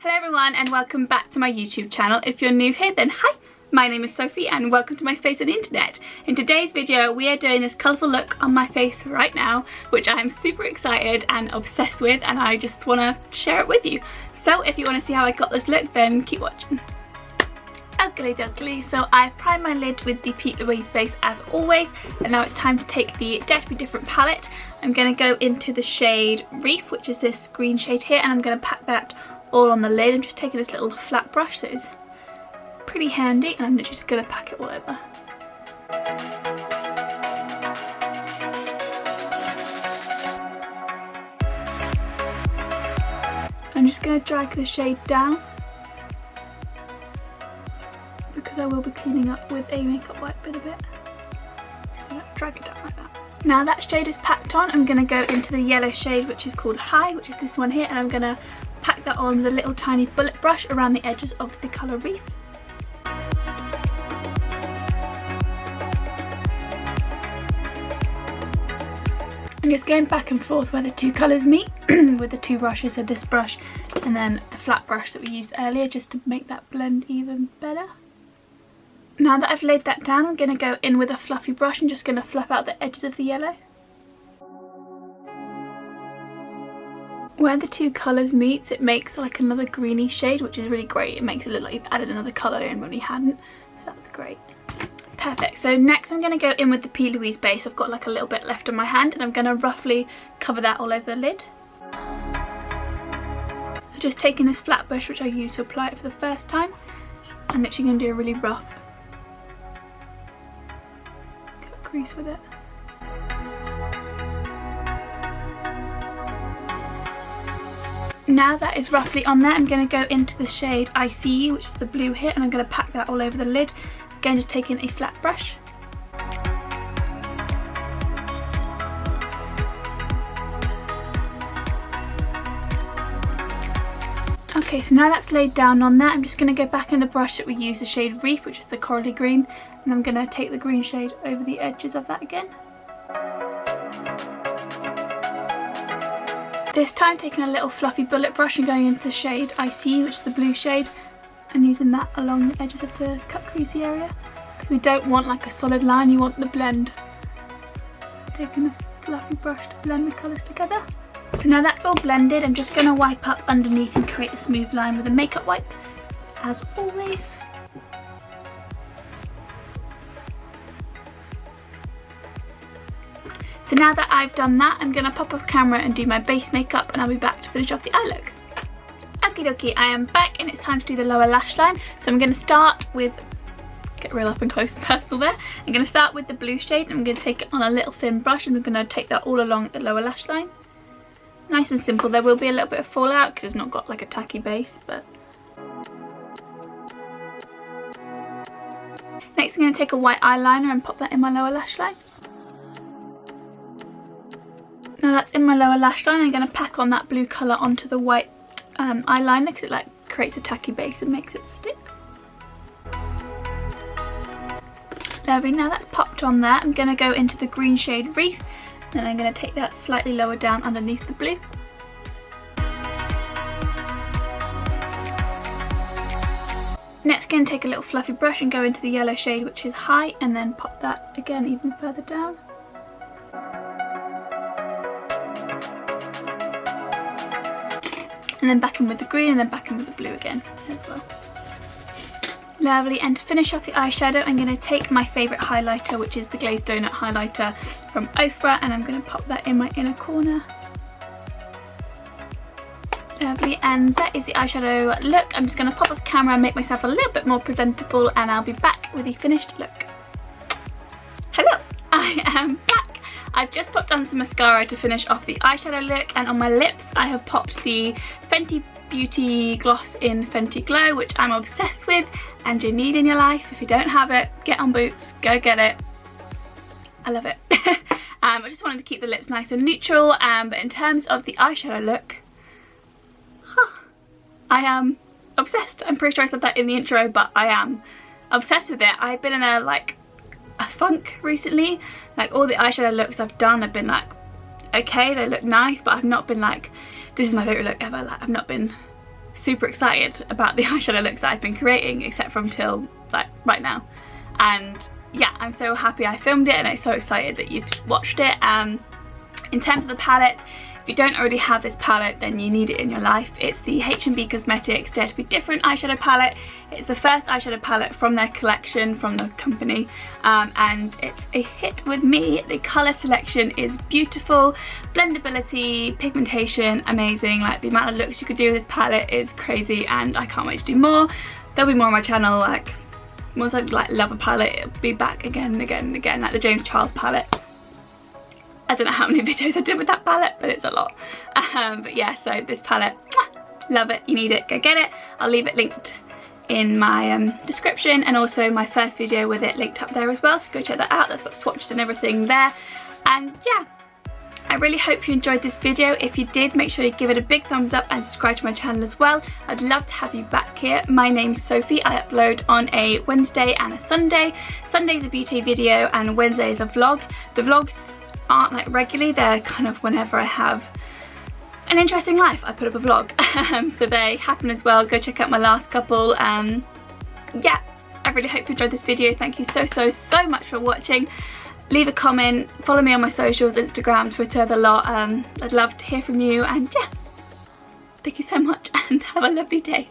Hello everyone and welcome back to my YouTube channel. If you're new here then hi, my name is Sophie and welcome to my space on the internet. In today's video we are doing this colourful look on my face right now, which I am super excited and obsessed with, and I just want to share it with you. So if you want to see how I got this look then keep watching. Ugly duckly. So I've primed my lid with the Pete Louise base as always, and now it's time to take the Dare to Be Different palette. I'm going to go into the shade Reef, which is this green shade here, and I'm going to pack that all on the lid. I'm just taking this little flat brush that is pretty handy, and I'm literally just going to pack it all over. I'm just going to drag the shade down because I will be cleaning up with a makeup wipe in a bit. Drag it down like that. Now that shade is packed on, I'm going to go into the yellow shade which is called High, which is this one here, and I'm going to pack that on with a little tiny bullet brush around the edges of the colour Reef. I'm just going back and forth where the two colours meet with the two brushes, so this brush and then the flat brush that we used earlier, just to make that blend even better. Now that I've laid that down, I'm going to go in with a fluffy brush and just going to fluff out the edges of the yellow. Where the two colours meet, it makes like another greeny shade, which is really great. It makes it look like you've added another colour in when we hadn't, so that's great. Perfect. So next I'm going to go in with the P. Louise base. I've got like a little bit left on my hand, and I'm going to roughly cover that all over the lid. I'm just taking this flat brush which I used to apply it for the first time, and literally going to do a really rough cut crease with it. Now that is roughly on there, I'm going to go into the shade I See You, which is the blue here, and I'm going to pack that all over the lid. Again, just taking a flat brush. Okay, so now that's laid down on there, I'm just going to go back in the brush that we used, the shade Reef, which is the corally green, and I'm going to take the green shade over the edges of that again. This time taking a little fluffy bullet brush and going into the shade I See You, which is the blue shade, and using that along the edges of the cut creasey area. Because we don't want like a solid line, you want the blend. Taking a fluffy brush to blend the colours together. So now that's all blended, I'm just going to wipe up underneath and create a smooth line with a makeup wipe, as always. So now that I've done that, I'm going to pop off camera and do my base makeup, and I'll be back to finish off the eye look. Okie dokie, I am back and it's time to do the lower lash line. So I'm going to start with, get real up and close and personal there. I'm going to start with the blue shade, and I'm going to take it on a little thin brush, and I'm going to take that all along the lower lash line. Nice and simple. There will be a little bit of fallout because it's not got like a tacky base, but... Next I'm going to take a white eyeliner and pop that in my lower lash line. Now that's in my lower lash line, I'm going to pack on that blue colour onto the white eyeliner because it like creates a tacky base and makes it stick. There we go, now that's popped on there. I'm going to go into the green shade Reef, and then I'm going to take that slightly lower down underneath the blue. Next going to take a little fluffy brush and go into the yellow shade which is High, and then pop that again even further down. And then back in with the green, and then back in with the blue again as well. Lovely, and to finish off the eyeshadow I'm going to take my favourite highlighter, which is the Glazed Donut highlighter from Ofra, and I'm going to pop that in my inner corner. Lovely, and that is the eyeshadow look. I'm just going to pop off camera and make myself a little bit more presentable, and I'll be back with the finished look. Hello, I am back. I've just popped on some mascara to finish off the eyeshadow look, and on my lips I have popped the Fenty Beauty Gloss in Fenty Glow, which I'm obsessed with and you need in your life. If you don't have it, get on Boots, go get it. I love it. I just wanted to keep the lips nice and neutral, but in terms of the eyeshadow look, I am obsessed. I'm pretty sure I said that in the intro, but I am obsessed with it. I've been in a funk recently. Like all the eyeshadow looks I've done have been like, okay, they look nice, but I've not been like, this is my favourite look ever. Like I've not been super excited about the eyeshadow looks that I've been creating, except from till like right now. And yeah, I'm so happy I filmed it, and I'm so excited that you've watched it. In terms of the palette, if you don't already have this palette, then you need it in your life. It's the HnB Cosmetics Dare to Be Different eyeshadow palette. It's the first eyeshadow palette from their collection, from the company, and it's a hit with me. The colour selection is beautiful, blendability, pigmentation, amazing. Like, the amount of looks you could do with this palette is crazy, and I can't wait to do more. There'll be more on my channel. Like, once I love a palette, it'll be back again and again and again, like the James Charles palette. I don't know how many videos I did with that palette, but it's a lot. But yeah, so this palette, love it, you need it, go get it. I'll leave it linked in my description, and also my first video with it linked up there as well, so go check that out. That's got swatches and everything there. And yeah, I really hope you enjoyed this video. If you did, make sure you give it a big thumbs up and subscribe to my channel as well. I'd love to have you back here. My name's Sophie. I upload on a Wednesday and a Sunday. Sunday's a beauty video and Wednesday's a vlog. The vlogs aren't like regularly, they're kind of whenever I have an interesting life, I put up a vlog. So they happen as well. Go check out my last couple. Yeah, I really hope you enjoyed this video. Thank you so much for watching. Leave a comment, follow me on my socials, Instagram, Twitter, the lot. I'd love to hear from you, and yeah, thank you so much and have a lovely day.